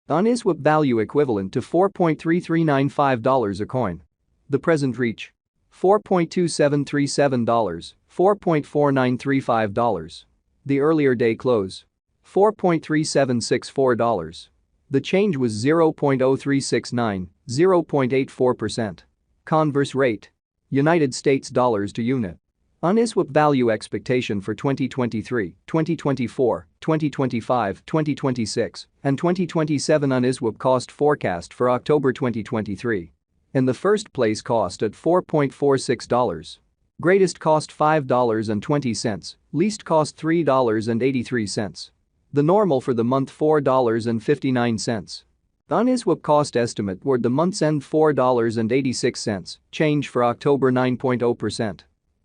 Uniswap value equivalent to $4.3395 a coin. The present reach: $4.2737, $4.4935. The earlier day close: $4.3764. The change was 0.0369, 0.84%. Converse rate: United States dollars to unit. Uniswap value expectation for 2023, 2024, 2025, 2026, and 2027. Uniswap cost forecast for October 2023. In the first place, cost at $4.46. Greatest cost $5.20, least cost $3.83. The normal for the month $4.59. Uniswap cost estimate toward the month's end $4.86, change for October 9.0%.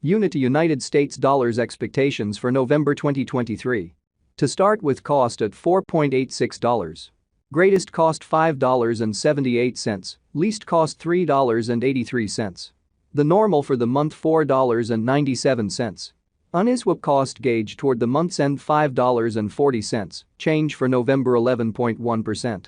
Unit to United States dollars expectations for November 2023. To start with, cost at $4.86. Greatest cost $5.78, least cost $3.83. The normal for the month $4.97. Uniswap cost gauge toward the month's end $5.40, change for November 11.1%.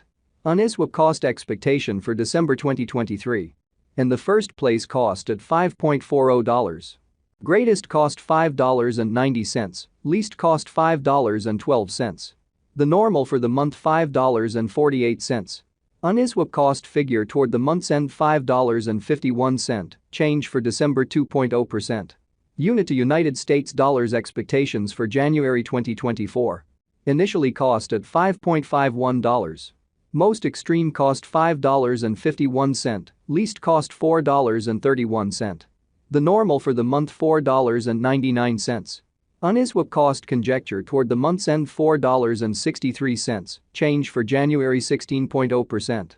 Uniswap cost expectation for December 2023. In the first place, cost at $5.40. Greatest cost $5.90, least cost $5.12. The normal for the month $5.48. Uniswap cost figure toward the month's end $5.51, change for December 2.0%. Unit to United States dollars expectations for January 2024. Initially cost at $5.51. Most extreme cost $5.51, least cost $4.31. The normal for the month $4.99. Uniswap cost conjecture toward the month's end $4.63, change for January 16.0%.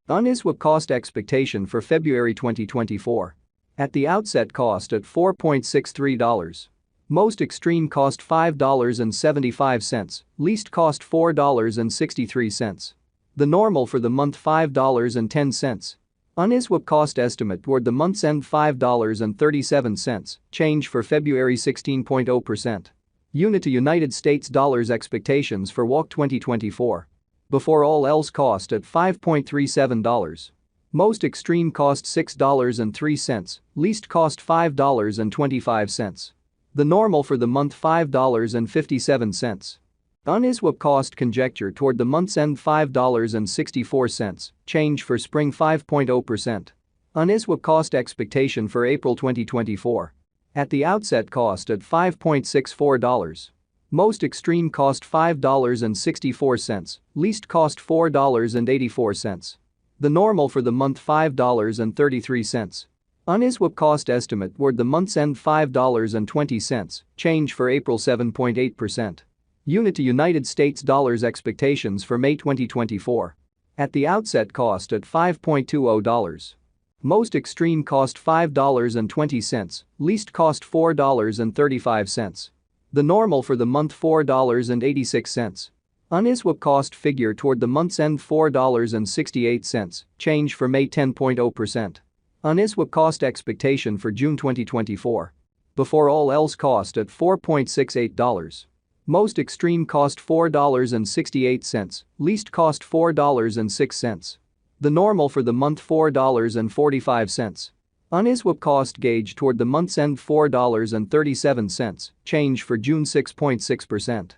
Uniswap cost expectation for February 2024. At the outset, cost at $4.63. Most extreme cost $5.75, least cost $4.63. The normal for the month $5.10. Uniswap cost estimate toward the month's end $5.37, change for February 16.0%. Unit to United States dollars expectations for WOC 2024. Before all else, cost at $5.37. Most extreme cost $6.03, least cost $5.25. The normal for the month $5.57. Uniswap cost conjecture toward the month's end $5.64, change for spring 5.0%. Uniswap cost expectation for April 2024. At the outset, cost at $5.64. Most extreme cost $5.64, least cost $4.84. The normal for the month $5.33. Uniswap cost estimate toward the month's end $5.20, change for April 7.8%. Unit to United States dollars expectations for May 2024. At the outset, cost at $5.20. Most extreme cost $5.20, least cost $4.35. The normal for the month $4.86. Uniswap cost figure toward the month's end $4.68, change for May 10.0%. Uniswap cost expectation for June 2024. Before all else, cost at $4.68. Most extreme cost $4.68, least cost $4.06. The normal for the month $4.45. Uniswap cost gauge toward the month's end $4.37, change for June 6.6%.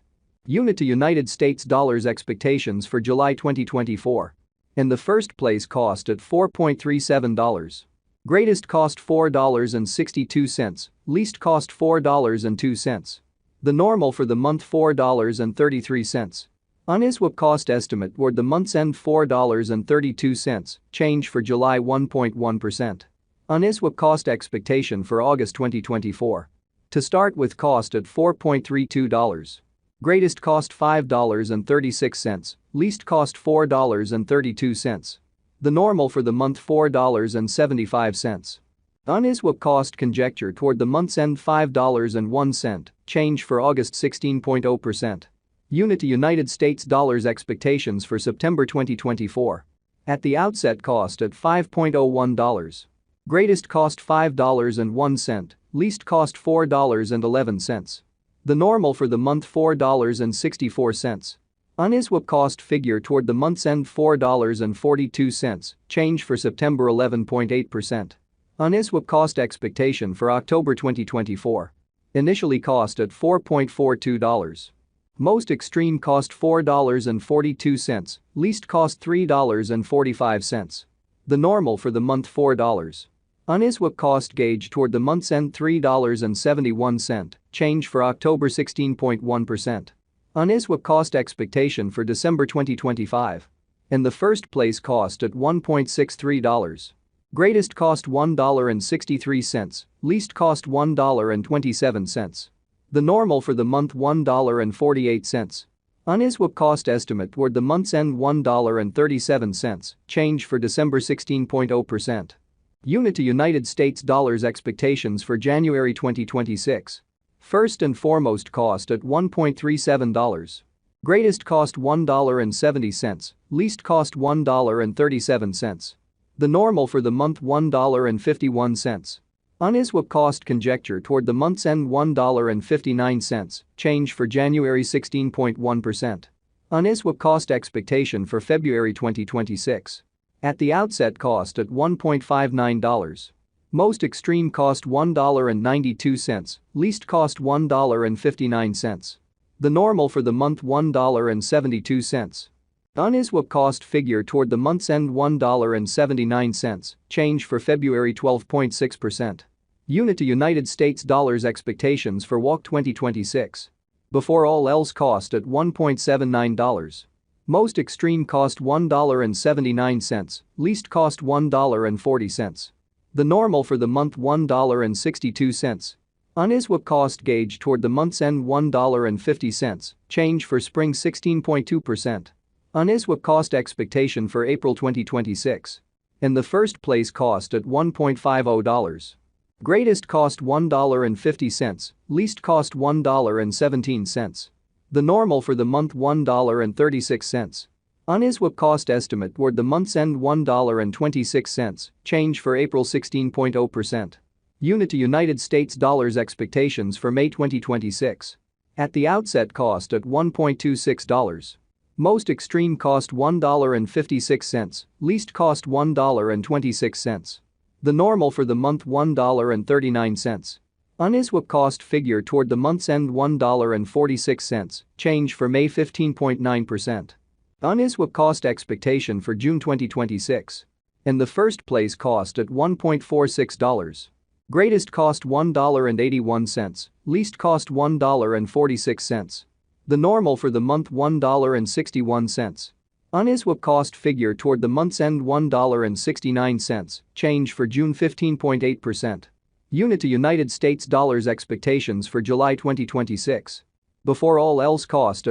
Unit to United States dollars expectations for July 2024. In the first place, cost at $4.37. Greatest cost $4.62, least cost $4.02. The normal for the month $4.33. Uniswap cost estimate toward the month's end $4.32, change for July 1.1%. Uniswap cost expectation for August 2024. To start with, cost at $4.32. Greatest cost $5.36, least cost $4.32. The normal for the month $4.75. Uniswap cost conjecture toward the month's end $5.01, change for August 16.0%. Unit to United States dollars expectations for September 2024. At the outset, cost at $5.01. Greatest cost $5.01, least cost $4.11. The normal for the month $4.64. Uniswap cost figure toward the month's end $4.42, change for September 11.8%. Uniswap cost expectation for October 2024. Initially cost at $4.42. Most extreme cost $4.42, least cost $3.45. The normal for the month $4. Uniswap cost gauge toward the month's end $3.71, change for October 16.1%. Uniswap cost expectation for December 2025. In the first place cost at $1.63. Greatest cost $1.63, least cost $1.27. The normal for the month $1.48. Uniswap cost estimate toward the month's end $1.37, change for December 16.0%. Unit to United States dollars expectations for January 2026. First and foremost cost at $1.37. Greatest cost $1.70, least cost $1.37. The normal for the month $1.51. Uniswap cost conjecture toward the month's end $1.59, change for January 16.1%. Uniswap cost expectation for February 2026. At the outset cost at $1.59. Most extreme cost $1.92, least cost $1.59. The normal for the month $1.72. Uniswap cost figure toward the month's end $1.79, change for February 12.6%. Unit to United States dollars expectations for WAC 2026. Before all else cost at $1.79. Most extreme cost $1.79, least cost $1.40. The normal for the month $1.62. Uniswap cost gauge toward the month's end $1.50, change for spring 16.2%. Uniswap cost expectation for April 2026. In the first place cost at $1.50. Greatest cost $1.50, least cost $1.17. The normal for the month $1.36. Uniswap cost estimate toward the month's end $1.26, change for April 16.0%. Unit to United States dollars expectations for May 2026. At the outset cost at $1.26. Most extreme cost $1.56, least cost $1.26. The normal for the month $1.39. Uniswap cost figure toward the month's end $1.46, change for May 15.9%. Uniswap cost expectation for June 2026. In the first place cost at $1.46. Greatest cost $1.81, least cost $1.46. The normal for the month $1.61. Uniswap cost figure toward the month's end $1.69, change for June 15.8%. Unit to United States dollars expectations for July 2026. Before all else cost